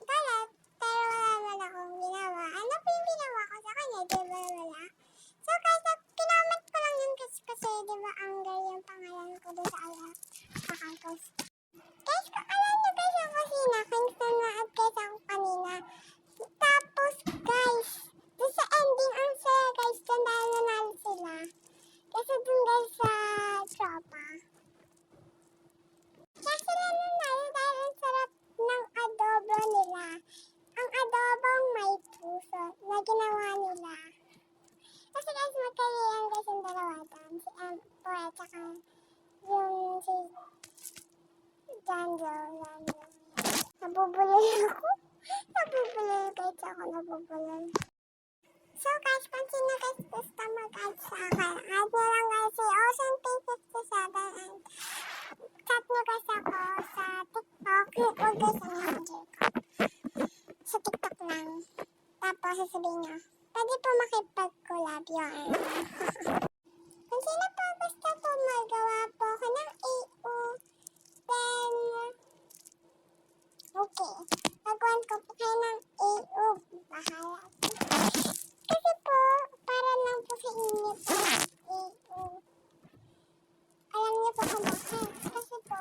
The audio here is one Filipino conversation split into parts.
galit, pero wala naman akong ginawa. Ano po yung ginawa ko sa kanya, di ba wala? So guys, kinoment ko lang yun kasi di ba Angel yung pangalan ko doon sa account ko. Guys, alam niyo guys yung kusina, Kingston na at guys ako kanina. Tapos guys, doon sa ending ang saya guys, dyan dahil nanalo sila. Kasi dun guys sa tropa. Kaya sila nanalo dahil ang sarap ng adobo nila. Ang adobong may puso na ginawa nila. Kasi guys, magkaibigan guys yung dalawa doon. Si Empo at saka yung si Janjo. Nabubulol ako. Nabubulol guys ako, nabubulol. So guys, kung sino guys gusto mag-add sa akin, add nyo lang guys si OceanP57 and chat nyo guys ako sa TikTok. Huwag guys ang manager ko. Sa TikTok lang. Tapos sasabihin nyo, pwede po makipag-collab yun. Kung sino po gusto po magawa po ako ng AU, then okay. Gagawin ko po kayo ng AU. Bahala. Kasi po, para lang po sa inyo po. AU. Alam niyo po kung bakit. Kasi po,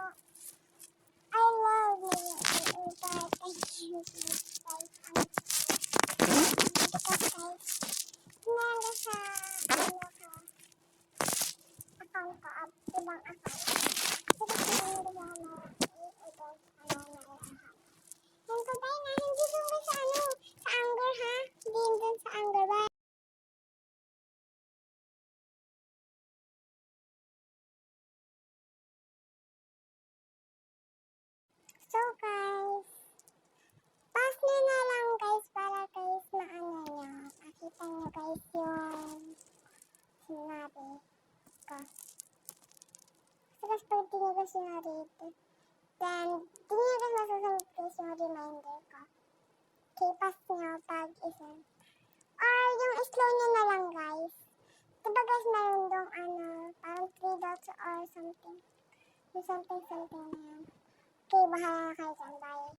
I love my AU, but I can't guys. Because guys, sinala sa account ko, ibang account. So kasi yung gumawa na AU guys, Hindi ko tayo na, hindi doon ba sa sa Anchor ha? Hindi doon sa Anchor ba? So guys, pause nyo na lang guys para guys maano nyo. Makita nyo guys yung sinabi ko. So guys, pag di nyo guys sinabi ito, then di nyo guys masusunod guys yung reminder ko. Okay, pause nyo pag isa. Or yung slow nyo na lang guys. Diba guys meron dong parang 3 dots or something. Yung something na yan. Okay, bahala na kayo dyan. Bye.